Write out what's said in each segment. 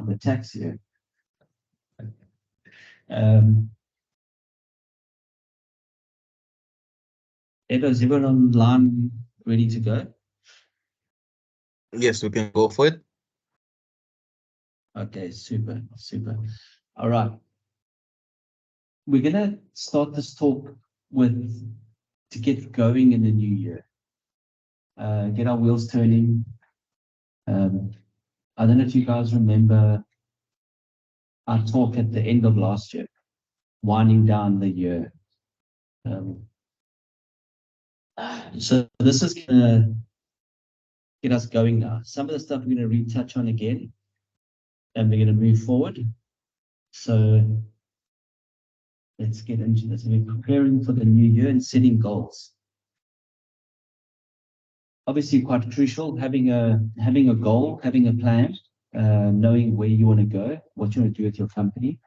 for the tax year. Edo, is everyone online ready to go? Yes, we can go for it. Okay, super. All right. We're gonna start this talk to get going in the new year. Get our wheels turning. I don't know if you guys remember our talk at the end of last year, winding down the year. So this is gonna get us going now. Some of the stuff we're gonna retouch on again, and we're gonna move forward. So let's get into this. We're preparing for the new year and setting goals. Obviously, quite crucial having a goal, having a plan, knowing where you want to go, what you want to do with your company.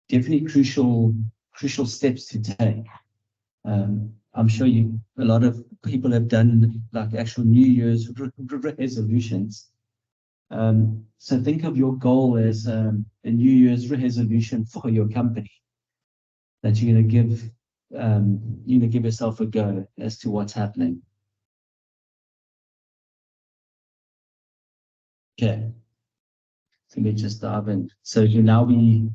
Definitely crucial steps to take. I'm sure a lot of people have done like actual New Year's resolutions. So think of your goal as a New Year's resolution for your company that you're going to give yourself a go as to what's happening. Okay, so let's just dive in. So we're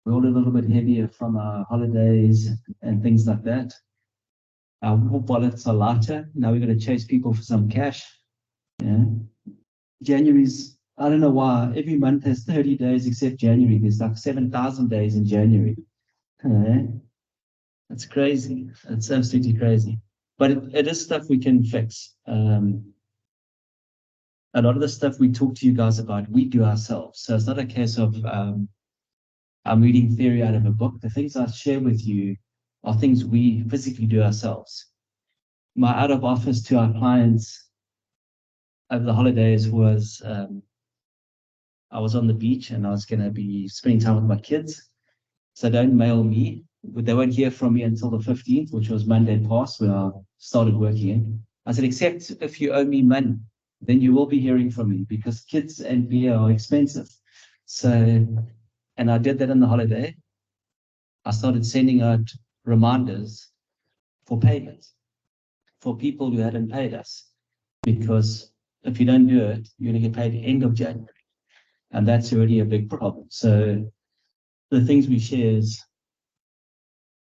all a little bit heavier from our holidays and things like that. Our wallets are lighter. Now we're going to chase people for some cash. Yeah. January's, I don't know why, every month has 30 days except January. There's like 7,000 days in January. That's crazy. That's absolutely crazy. But it is stuff we can fix. A lot of the stuff we talk to you guys about, we do ourselves. So it's not a case of I'm reading theory out of a book. The things I share with you are things we physically do ourselves. My out of office to our clients over the holidays was I was on the beach and I was going to be spending time with my kids. So don't mail me. They won't hear from me until the 15th, which was Monday past when I started working. I said, except if you owe me money, then you will be hearing from me because kids and beer are expensive. So, and I did that on the holiday. I started sending out reminders for payments for people who hadn't paid us, because if you don't do it, you're going to get paid at the end of January. And that's already a big problem. So the things we share is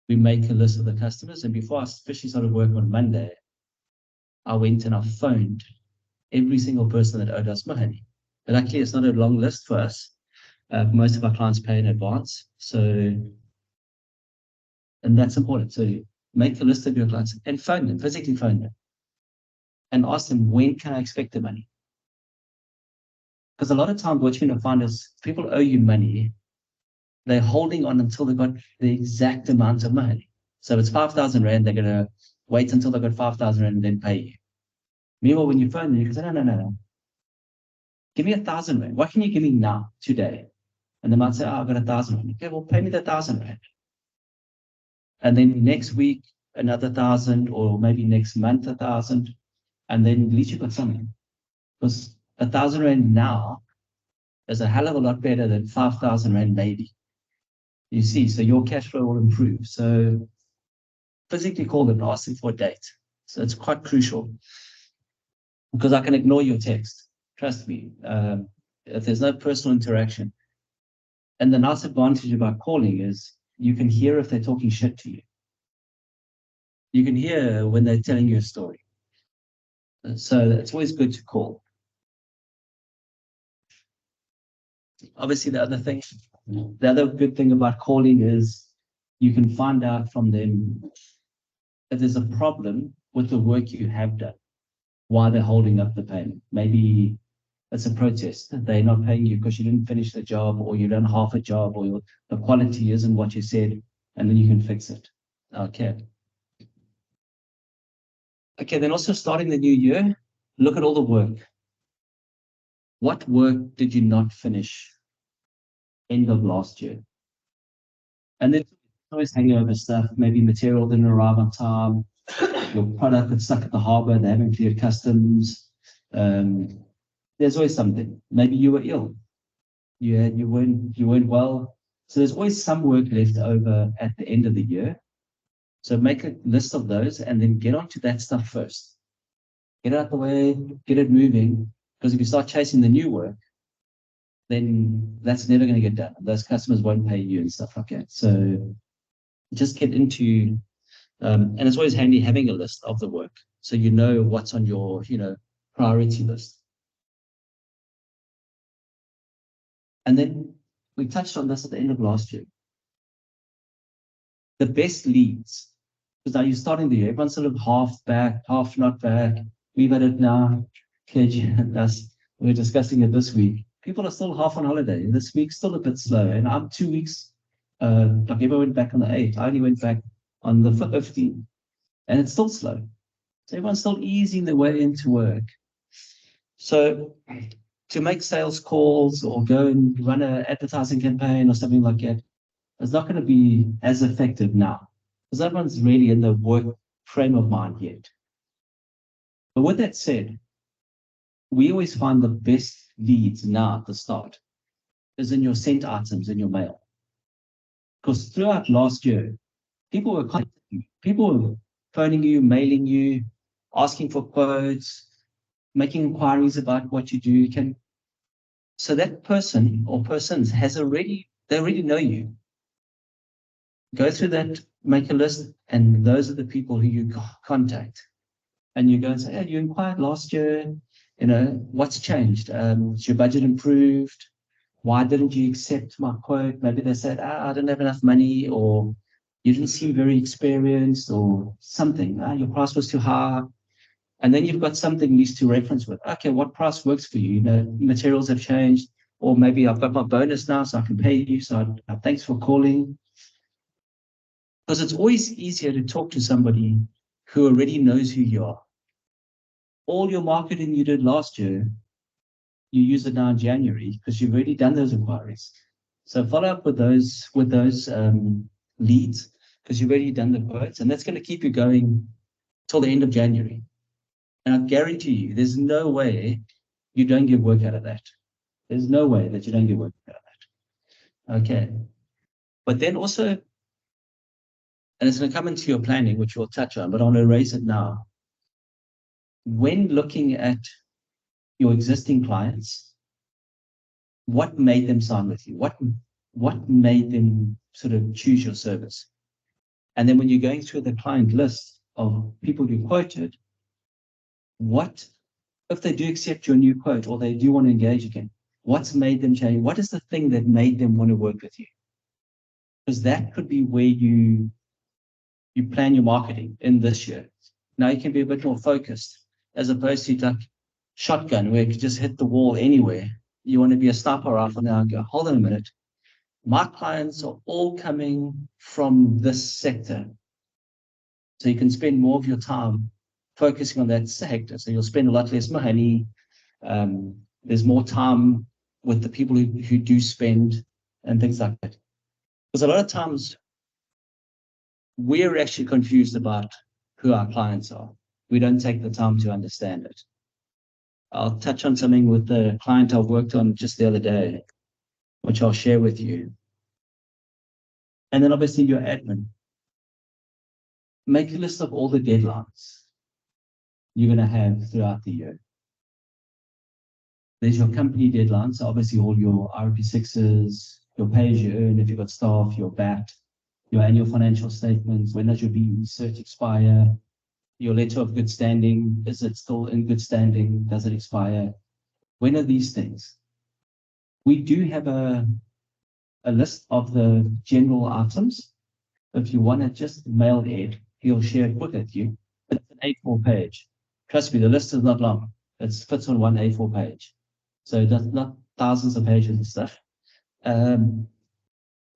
we make a list of the customers. And before I officially started work on Monday, I went and I phoned every single person that owed us money. But luckily, it's not a long list for us. Most of our clients pay in advance. So, and that's important. So make a list of your clients and phone them, physically phone them, and ask them, when can I expect the money? Because a lot of times what you're going to find is people owe you money. They're holding on until they've got the exact amount of money. So if it's 5,000 Rand, they're going to wait until they've got 5,000 Rand and then pay you. Meanwhile, when you phone them, you can say, no. Give me 1,000 Rand. What can you give me now, today? And they might say, I've got 1,000 Rand. Okay, well, pay me the 1,000 Rand. And then next week, another 1,000, or maybe next month, 1,000. And then at least you've got something. Because 1,000 Rand now is a hell of a lot better than 5,000 Rand maybe. You see, so your cash flow will improve. So physically call them and ask them for a date. So it's quite crucial, because I can ignore your text. Trust me. If there's no personal interaction. And the nice advantage about calling is you can hear if they're talking shit to you. You can hear when they're telling you a story. So it's always good to call. Obviously, the other good thing about calling is you can find out from them if there's a problem with the work you have done, why they're holding up the payment. Maybe it's a protest. They're not paying you because you didn't finish the job, or you done half a job, or the quality isn't what you said, and then you can fix it. Okay, then also starting the new year, look at all the work. What work did you not finish end of last year? And then always hangover stuff, maybe material didn't arrive on time, your product got stuck at the harbor, they haven't cleared customs, There's always something. Maybe you were ill. You weren't well. So there's always some work left over at the end of the year. So make a list of those and then get onto that stuff first. Get it out the way, get it moving. Because if you start chasing the new work, then that's never going to get done. Those customers won't pay you and stuff like that. So just get into, and it's always handy having a list of the work so you know what's on your, priority list. And then we touched on this at the end of last year. The best leads, because now you're starting the year, everyone's sort of half back, half not back. We've had it now, KG and us, we're discussing it this week. People are still half on holiday. This week's still a bit slow. And I'm 2 weeks, like everyone went back on the 8th. I only went back on the 15th. And it's still slow. So everyone's still easing their way into work. So to make sales calls or go and run an advertising campaign or something like that, it's not going to be as effective now because everyone's really in the work frame of mind yet. But with that said, we always find the best leads now at the start is in your sent items in your mail. Because throughout last year, people were contacting you. People were phoning you, mailing you, asking for quotes, making inquiries about what you do. So that person or persons they already know you. Go through that, make a list, and those are the people who you contact. And you go and say, hey, you inquired last year, what's changed? Has your budget improved? Why didn't you accept my quote? Maybe they said, I don't have enough money, or you didn't seem very experienced, or something. Your price was too high. And then you've got something at least to reference with. Okay, what price works for you? Materials have changed, or maybe I've got my bonus now, so I can pay you. So thanks for calling. Because it's always easier to talk to somebody who already knows who you are. All your marketing you did last year, you use it now in January because you've already done those inquiries. So follow up with those leads because you've already done the quotes, and that's going to keep you going till the end of January. And I guarantee you, there's no way you don't get work out of that. There's no way that you don't get work out of that. Okay. But then also, and it's going to come into your planning, which we'll touch on, but I want to raise it now. When looking at your existing clients, what made them sign with you? What made them sort of choose your service? And then when you're going through the client list of people you quoted, what if they do accept your new quote or they do want to engage again? What's made them change? What is the thing that made them want to work with you? Because that could be where you plan your marketing in this year. Now you can be a bit more focused as opposed to like shotgun where you can just hit the wall anywhere. You want to be a sniper rifle now and go, hold on a minute. My clients are all coming from this sector. So you can spend more of your time focusing on that sector. So you'll spend a lot less money. There's more time with the people who do spend and things like that. Because a lot of times we're actually confused about who our clients are. We don't take the time to understand it. I'll touch on something with the client I've worked on just the other day, which I'll share with you. And then obviously your admin. Make a list of all the deadlines you're going to have throughout the year. There's your company deadlines, so obviously all your RP6s, your pay as you earn if you've got staff, your VAT, your annual financial statements, when does your BE cert expire, your letter of good standing, is it still in good standing, does it expire? When are these things? We do have a list of the general items. If you want to just mail Ed, he'll share it with you. It's an A4 page. Trust me, the list is not long. It fits on one A4 page. So that's not thousands of pages and stuff.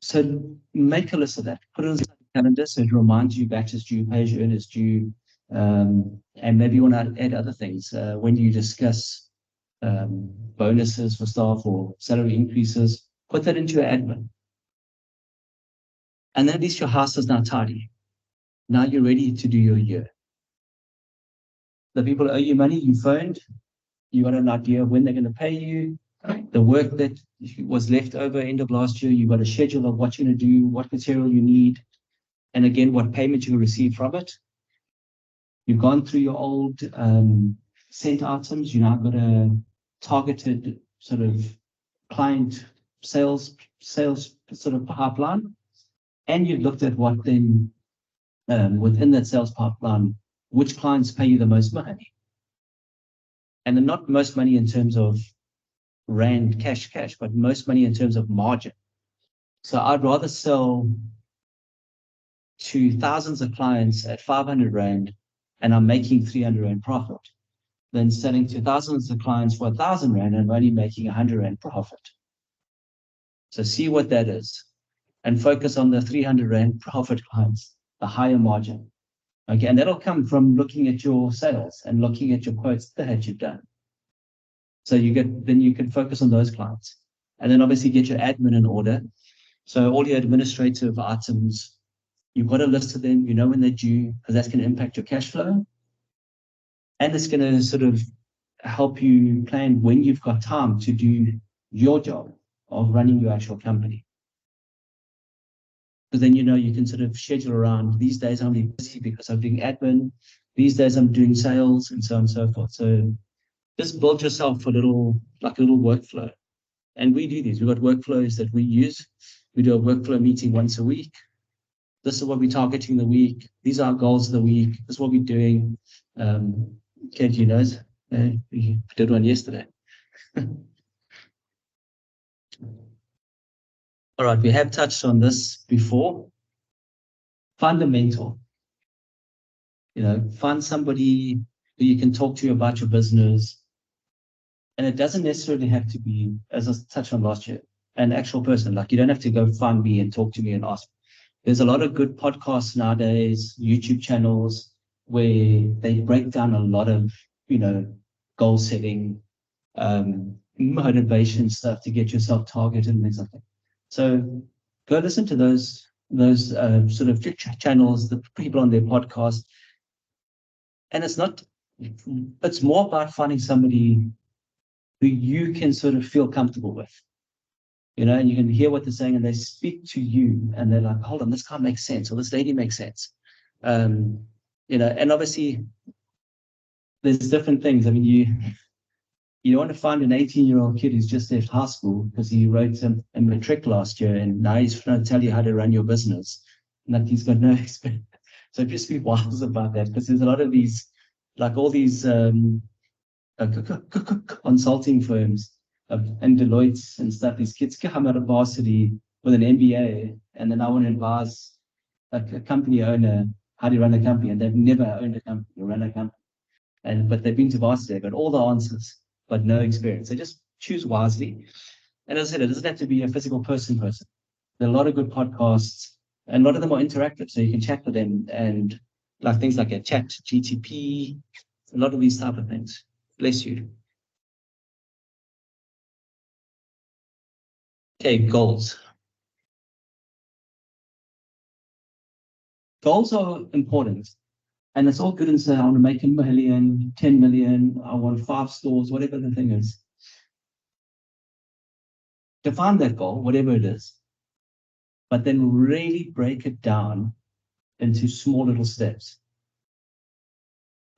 So make a list of that. Put it on the calendar so it reminds you batch is due, pay as you earn is due. And maybe you want to add other things. When you discuss bonuses for staff or salary increases, put that into your admin. And then at least your house is now tidy. Now you're ready to do your year. The people owe you money, you phoned, You got an idea of when they're going to pay you, the work that was left over end of last year. You've got a schedule of what you're going to do, what material you need, and again, what payment you will receive from it. You've gone through your old sent items. You now got a targeted sort of client sales sort of pipeline, and you've looked at what then within that sales pipeline, which clients pay you the most money, and then not most money in terms of rand cash, but most money in terms of margin. So I'd rather sell to thousands of clients at 500 rand and I'm making 300 rand profit than selling to thousands of clients for 1,000 rand and I'm only making 100 rand profit. So see what that is and focus on the 300 rand profit clients, the higher margin. Okay, and that'll come from looking at your sales and looking at your quotes that you've done. So then you can focus on those clients. And then obviously get your admin in order. So all your administrative items, you've got a list of them, you know when they're due, because that's going to impact your cash flow. And it's going to sort of help you plan when you've got time to do your job of running your actual company. Because then you know you can sort of schedule around, these days I'm busy because I'm doing admin, these days I'm doing sales, and so on and so forth. So just build yourself a little workflow. And we do these. We've got workflows that we use. We do a workflow meeting once a week. This is what we're targeting the week. These are our goals of the week. This is what we're doing. Katie knows. We did one yesterday. All right, we have touched on this before. Fundamental. Find somebody who you can talk to about your business. And it doesn't necessarily have to be, as I touched on last year, an actual person. Like you don't have to go find me and talk to me and ask. There's a lot of good podcasts nowadays, YouTube channels, where they break down a lot of, goal setting, motivation stuff to get yourself targeted and things like that. So go listen to those sort of channels, the people on their podcast. And it's more about finding somebody who you can sort of feel comfortable with, and you can hear what they're saying and they speak to you and they're like, hold on, this guy makes sense or this lady makes sense. And obviously there's different things. I mean, you don't want to find an 18-year-old kid who's just left high school because he wrote a matric last year and now he's trying to tell you how to run your business. Like he's got no experience. So just be wise about that because there's a lot of these, like all these consulting firms and Deloitte and stuff. These kids come out of varsity with an MBA and then I want to advise a company owner how to run a company, and they've never owned a company or run a company. But they've been to varsity, they've got all the answers, but no experience. So just choose wisely. And as I said, it doesn't have to be a physical person. There are a lot of good podcasts, and a lot of them are interactive, so you can chat with them and like things like a chat GTP, a lot of these type of things. Bless you. Okay, goals. Goals are important. And it's all good and say, I want to make 1 million, 10 million, I want 5 stores, whatever the thing is. Define that goal, whatever it is, but then really break it down into small little steps.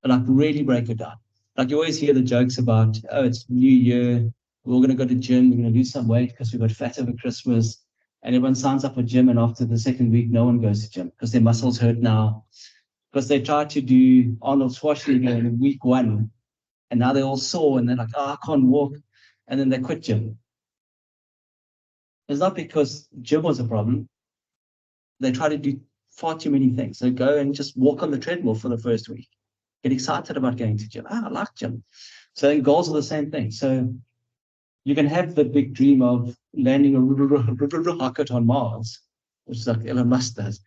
Like really break it down. Like you always hear the jokes about, oh, it's New Year, we're going to go to gym, we're going to lose some weight because we got fat over Christmas. And everyone signs up for gym, and after the second week, no one goes to gym because their muscles hurt now. Because they tried to do Arnold Schwarzenegger in week 1, and now they're all sore, and they're like, oh, I can't walk. And then they quit gym. It's not because gym was a problem. They try to do far too many things. So go and just walk on the treadmill for the first week. Get excited about going to gym. I like gym. So then goals are the same thing. So you can have the big dream of landing a rocket on Mars, which is like Elon Musk does.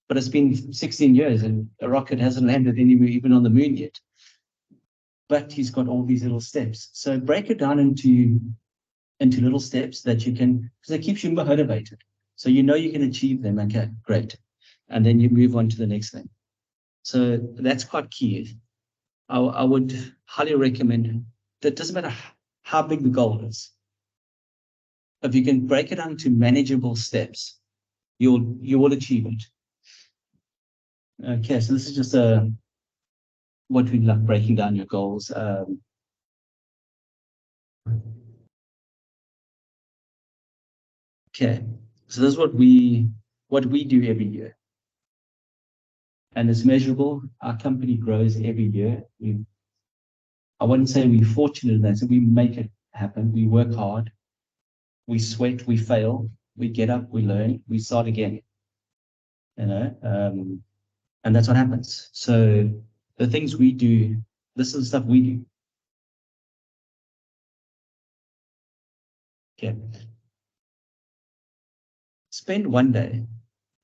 But it's been 16 years and a rocket hasn't landed anywhere, even on the moon yet. But he's got all these little steps. So break it down into little steps that you can, because it keeps you motivated. So you know you can achieve them. Okay, great. And then you move on to the next thing. So that's quite key. I would highly recommend that doesn't matter how big the goal is. If you can break it down to manageable steps, you will achieve it. Okay, so this is just what we like breaking down your goals. Okay, so this is what we do every year, and it's measurable. Our company grows every year. I wouldn't say we're fortunate in that, so we make it happen. We work hard, we sweat, we fail, we get up, we learn, we start again. You know, and that's what happens. So the things we do, this is the stuff we do. Okay. Spend one day,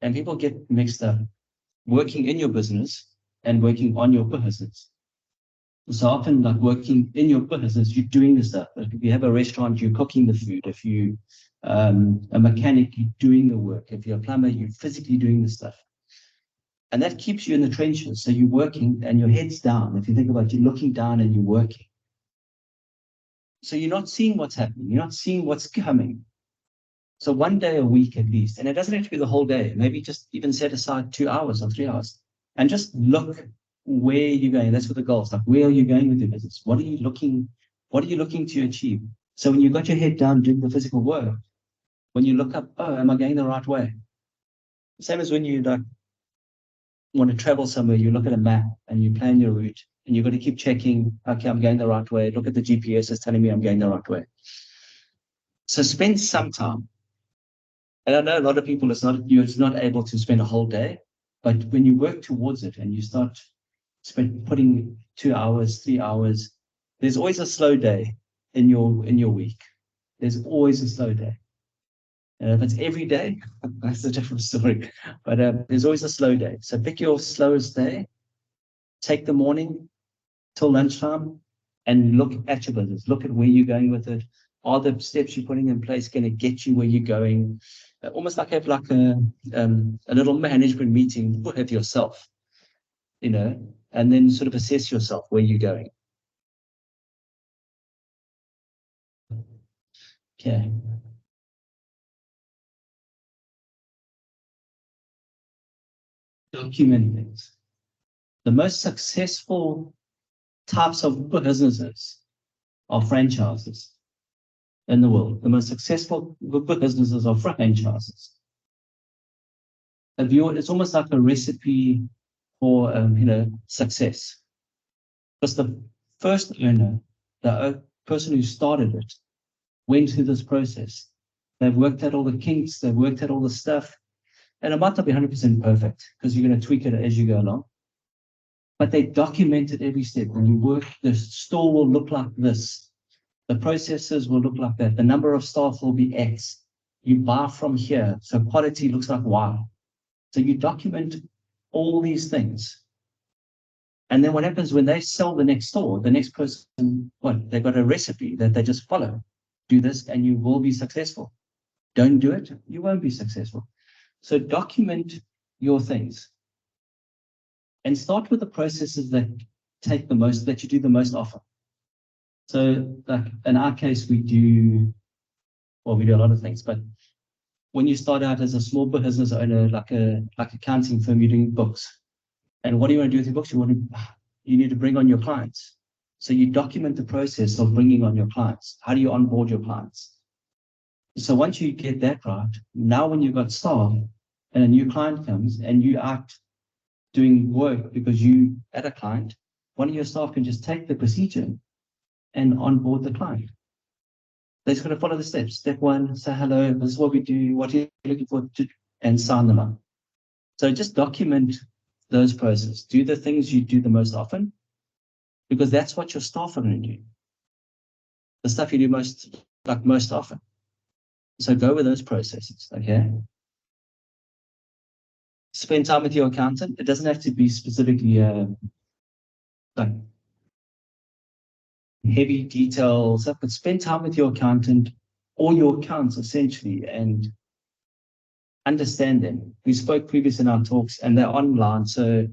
and people get mixed up working in your business and working on your business. So often, like working in your business, you're doing the stuff. Like if you have a restaurant, you're cooking the food. If you a mechanic, you're doing the work. If you're a plumber, you're physically doing the stuff. And that keeps you in the trenches. So you're working and your head's down. If you think about it, you're looking down and you're working. So you're not seeing what's happening. You're not seeing what's coming. So one day a week at least, and it doesn't have to be the whole day. Maybe just even set aside 2 hours or 3 hours and just look where you're going. That's what the goal is. Like, where are you going with your business? What are you looking to achieve? So when you've got your head down doing the physical work, when you look up, oh, am I going the right way? Same as when you like want to travel somewhere, you look at a map and you plan your route and you've got to keep checking, okay, I'm going the right way. Look at the GPS, it's telling me I'm going the right way. So spend some time. And I know a lot of people, you're not able to spend a whole day, but when you work towards it and you start putting 2 hours, 3 hours, there's always a slow day in your week. There's always a slow day. If it's every day, that's a different story. But there's always a slow day. So pick your slowest day, take the morning till lunchtime, and look at your business. Look at where you're going with it. Are the steps you're putting in place going to get you where you're going? Almost like have like a little management meeting with yourself, and then sort of assess yourself where you're going. Okay. Document things. The most successful types of businesses are franchises in the world. The most successful businesses are franchises. It's almost like a recipe for success. Because the first owner, the person who started it, went through this process. They've worked out all the kinks, they've worked out all the stuff, and it might not be 100% perfect because you're going to tweak it as you go along. But they documented every step. When you work, the store will look like this. The processes will look like that. The number of staff will be X. You buy from here, so quality looks like Y. So you document all these things. And then what happens when they sell the next store, the next person, they've got a recipe that they just follow. Do this and you will be successful. Don't do it, you won't be successful. So document your things. And start with the processes that you do the most often. So like in our case, we do a lot of things, but when you start out as a small business owner, like accounting firm, you're doing books. And what do you want to do with your books? You need to bring on your clients. So you document the process of bringing on your clients. How do you onboard your clients? So once you get that right, now when you've got staff and a new client comes and you are doing work because you at a client, one of your staff can just take the procedure and onboard the client. They're just going to follow the steps. Step one, say hello, this is what we do, what are you looking for, and sign them up. So just document those processes. Do the things you do the most often, because that's what your staff are going to do. The stuff you do most often. So go with those processes, okay? Spend time with your accountant. It doesn't have to be specifically like heavy detail stuff, but spend time with your accountant or your accounts essentially and understand them. We spoke previously in our talks and they're online. So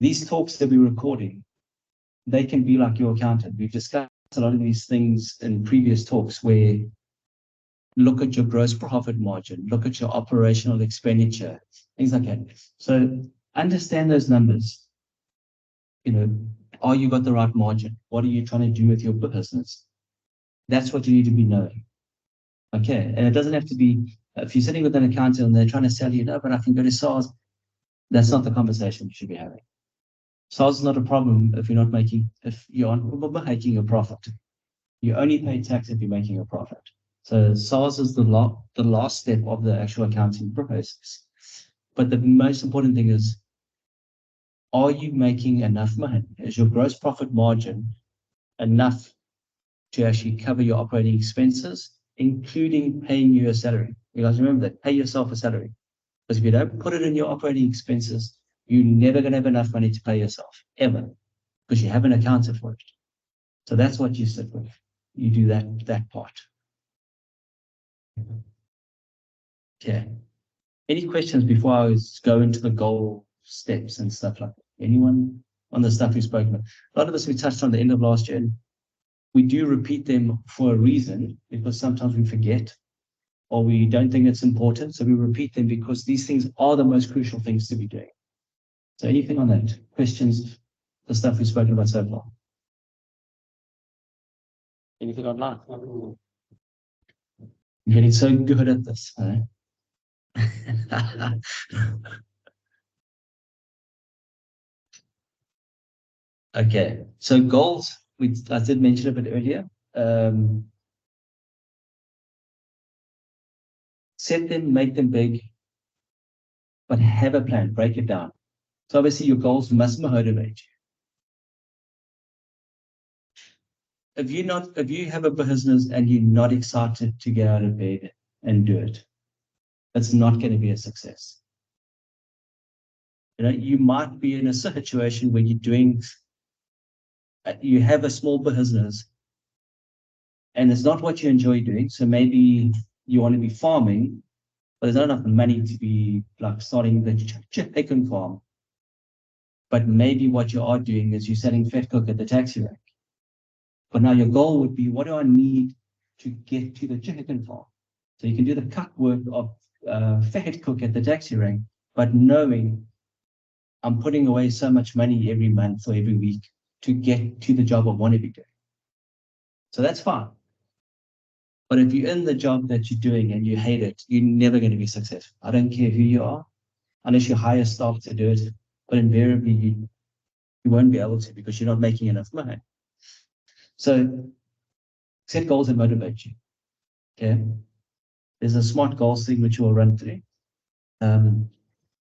these talks that we're recording, they can be like your accountant. We've discussed a lot of these things in previous talks where look at your gross profit margin, look at your operational expenditure, things like that. So understand those numbers. Are you got the right margin? What are you trying to do with your business? That's what you need to be knowing. Okay. And it doesn't have to be, if you're sitting with an accountant and they're trying to sell you, no, but I can go to SARS. That's not the conversation you should be having. SARS is not a problem if you aren't making a profit. You only pay tax if you're making a profit. So SARS is the last step of the actual accounting process. But the most important thing is, are you making enough money? Is your gross profit margin enough to actually cover your operating expenses, including paying you a salary? You guys remember that, pay yourself a salary. Because if you don't put it in your operating expenses, you're never going to have enough money to pay yourself, ever, because you haven't accounted for it. So that's what you sit with. You do that part. Okay. Any questions before I go into the goal steps and stuff like that? Anyone on the stuff we've spoken about? A lot of us we touched on the end of last year. We do repeat them for a reason, because sometimes we forget or we don't think it's important. So we repeat them because these things are the most crucial things to be doing. So anything on that? Questions, the stuff we've spoken about so far? Anything online? I'm getting so good at this. Okay, so goals, I did mention a bit earlier. Set them, make them big, but have a plan, break it down. So obviously your goals must motivate you. If you have a business and you're not excited to get out of bed and do it, it's not going to be a success. You might be in a situation where you have a small business and it's not what you enjoy doing. So maybe you want to be farming, but there's not enough money to be like starting the chicken farm. But maybe what you are doing is you're selling fat cook at the taxi rank. But now your goal would be, what do I need to get to the chicken farm? So you can do the cut work of fat cook at the taxi rank, but knowing I'm putting away so much money every month or every week to get to the job I want to be doing. So that's fine. But if you're in the job that you're doing and you hate it, you're never going to be successful. I don't care who you are, unless you hire staff to do it. But invariably, you won't be able to, because you're not making enough money. So set goals and motivate you. Okay. There's a SMART goals thing which we'll run through.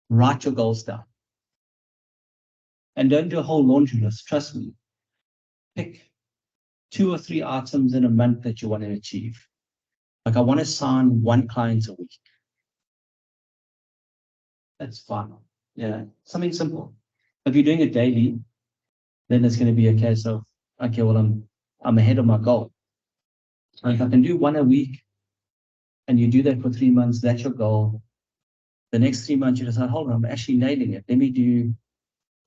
Write your goals down. And don't do a whole laundry list. Trust me. Pick 2 or 3 items in a month that you want to achieve. Like, I want to sign 1 client a week. That's fine. Yeah, something simple. If you're doing it daily, then it's going to be a case of, okay, well, I'm ahead of my goal. So if I can do 1 a week and you do that for 3 months, that's your goal. The next 3 months, you decide, hold on, I'm actually nailing it. Let me do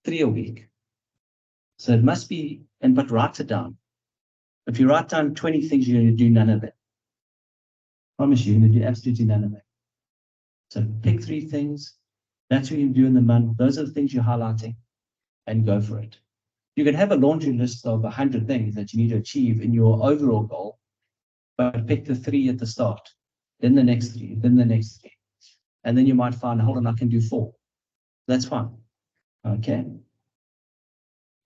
3 a week. So it must be, but write it down. If you write down 20 things, you're going to do none of it. I promise you're going to do absolutely none of it. So pick 3 things. That's what you do in the month. Those are the things you're highlighting, and go for it. You can have a laundry list of 100 things that you need to achieve in your overall goal, but pick the 3 at the start, then the next 3, then the next 3. And then you might find, hold on, I can do 4. That's fine. Okay.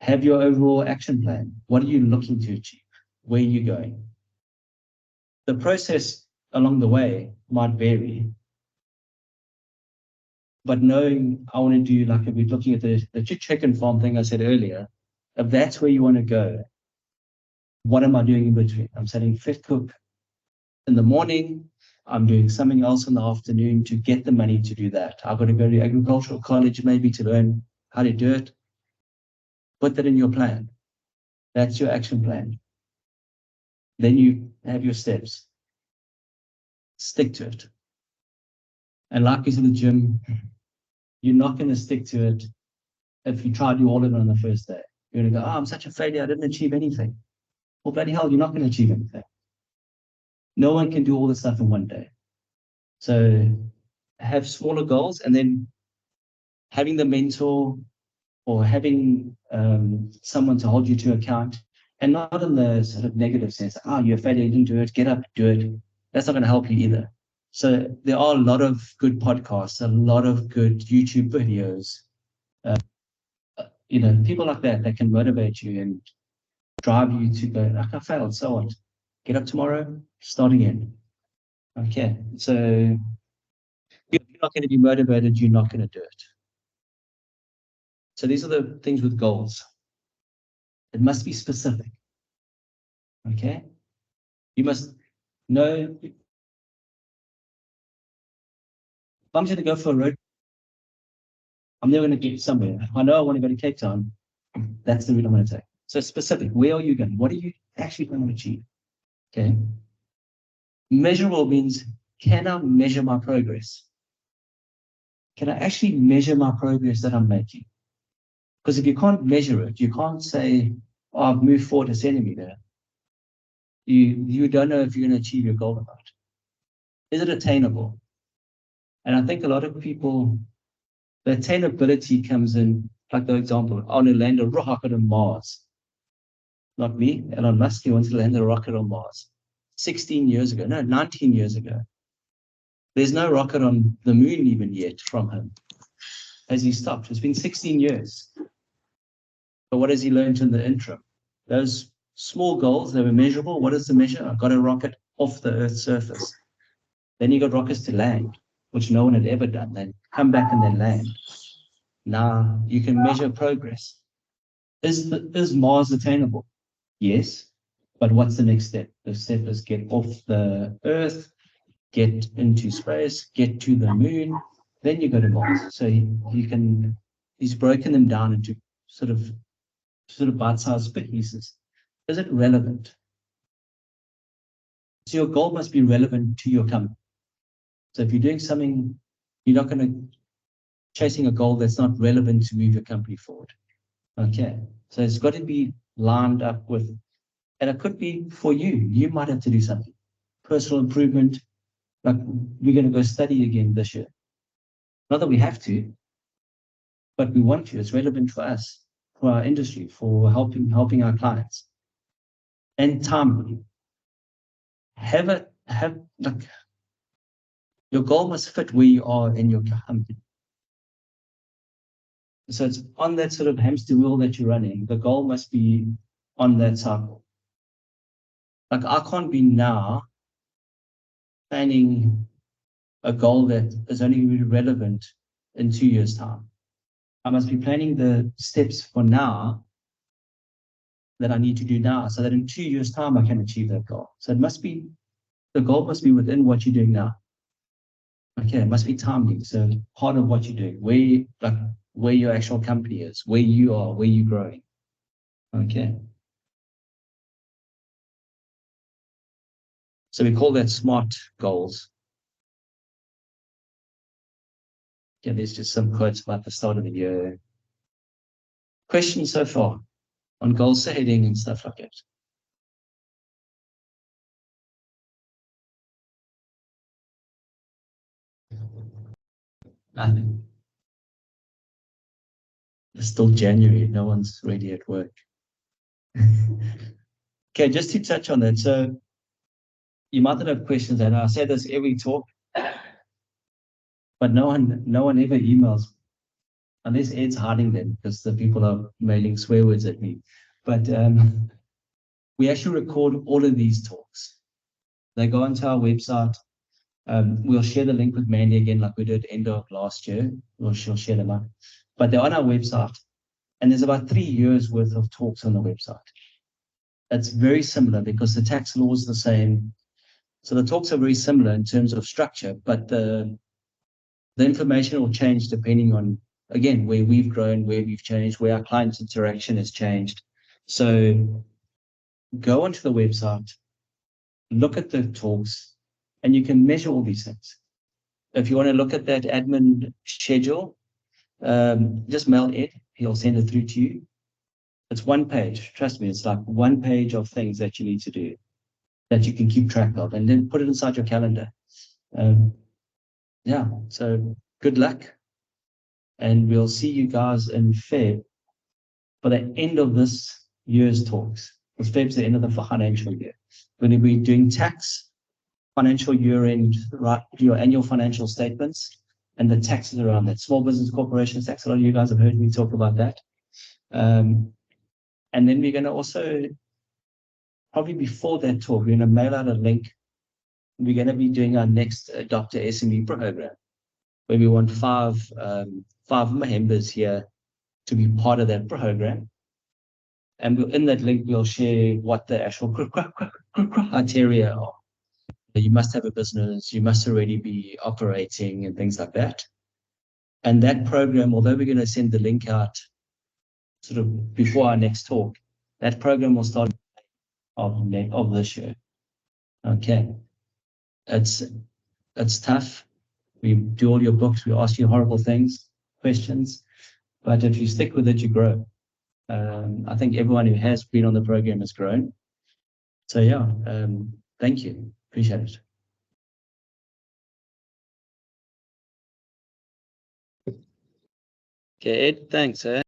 Have your overall action plan. What are you looking to achieve? Where are you going? The process along the way might vary, but knowing I want to do, like if we're looking at the chicken farm thing I said earlier, if that's where you want to go, what am I doing in between? I'm selling fit cook in the morning. I'm doing something else in the afternoon to get the money to do that. I've got to go to agricultural college maybe to learn how to do it. Put that in your plan. That's your action plan. Then you have your steps. Stick to it. And like you said in the gym, you're not going to stick to it if you try to do all of it on the first day. You're going to go, oh, I'm such a failure. I didn't achieve anything. well, bloody hell, you're not going to achieve anything. No one can do all this stuff in one day. So have smaller goals, and then having the mentor or having someone to hold you to account, and not in the sort of negative sense, you're a failure, you didn't do it, get up, do it. That's not going to help you either. So there are a lot of good podcasts, a lot of good YouTube videos, people like that can motivate you and drive you to go, I failed, so what? Get up tomorrow, start again. Okay, so if you're not going to be motivated, you're not going to do it. So these are the things with goals. It must be specific. Okay? You must know, if I'm going to go for a road, I'm never going to get somewhere. I know I want to go to Cape Town. That's the route I'm going to take. So specific. Where are you going? What are you actually going to achieve? Okay? Measurable means, can I measure my progress? Can I actually measure my progress that I'm making? Because if you can't measure it, you can't say, I've moved forward a centimeter. You don't know if you're going to achieve your goal or not. Is it attainable? And I think a lot of people, the attainability comes in, like the example, I want to land a rocket on Mars. Not me, Elon Musk, he wants to land a rocket on Mars. 19 years ago. There's no rocket on the moon even yet from him. Has he stopped? It's been 16 years. But what has he learned in the interim? Those small goals, they were measurable. What is the measure? I got a rocket off the Earth's surface. Then you got rockets to land, which no one had ever done. They come back and they land. Now you can measure progress. Is Mars attainable? Yes. But what's the next step? The step is get off the Earth, get into space, get to the moon, then you go to Mars. So he's broken them down into sort of bite-sized pieces. Is it relevant? So your goal must be relevant to your company. So if you're doing something, you're not going to chasing a goal that's not relevant to move your company forward. Okay. So it's got to be lined up with, and it could be for you. You might have to do something. Personal improvement. Like we're going to go study again this year. Not that we have to, but we want to. It's relevant for us, for our industry, for helping our clients. And timely. Your goal must fit where you are in your company. So it's on that sort of hamster wheel that you're running. The goal must be on that cycle. Like I can't be now planning a goal that is only going to be relevant in 2 years' time. I must be planning the steps for now that I need to do now so that in 2 years' time I can achieve that goal. So the goal must be within what you're doing now. Okay, it must be timely. So part of what you're doing, where your actual company is, where you are, where you're growing. Okay. So we call that SMART goals. Yeah, there's just some quotes about the start of the year. Questions so far on goal setting and stuff like that? Nothing. It's still January. No one's ready at work. Okay, just to touch on that. So you might not have questions, and I say this every talk, but no one ever emails unless Ed's hiding them because the people are mailing swear words at me. But we actually record all of these talks. They go onto our website. We'll share the link with Mandy again, like we did end of last year. She'll share them up. But they're on our website. And there's about 3 years worth of talks on the website. It's very similar because the tax law is the same. So the talks are very similar in terms of structure, but the information will change depending on, again, where we've grown, where we've changed, where our client's interaction has changed. So go onto the website, look at the talks, and you can measure all these things. If you want to look at that admin schedule, just mail Ed. He'll send it through to you. It's one page. Trust me, it's like one page of things that you need to do that you can keep track of, and then put it inside your calendar. Yeah, so good luck, and we'll see you guys in Feb for the end of this year's talks. Because Feb's the end of the financial year. We're going to be doing tax, financial year end, right? Your annual financial statements and the taxes around that. Small business corporation tax. A lot of you guys have heard me talk about that. And then we're going to also, probably before that talk, we're going to mail out a link. We're going to be doing our next Dr. SME program, where we want five members here to be part of that program. And in that link, we'll share what the actual criteria are. You must have a business, you must already be operating and things like that. And that program, although we're going to send the link out sort of before our next talk, that program will start of this year. Okay. It's tough. We do all your books, we ask you horrible things, questions, but if you stick with it, you grow. I think everyone who has been on the program has grown. So yeah, thank you. Appreciate it. Okay, Ed, thanks.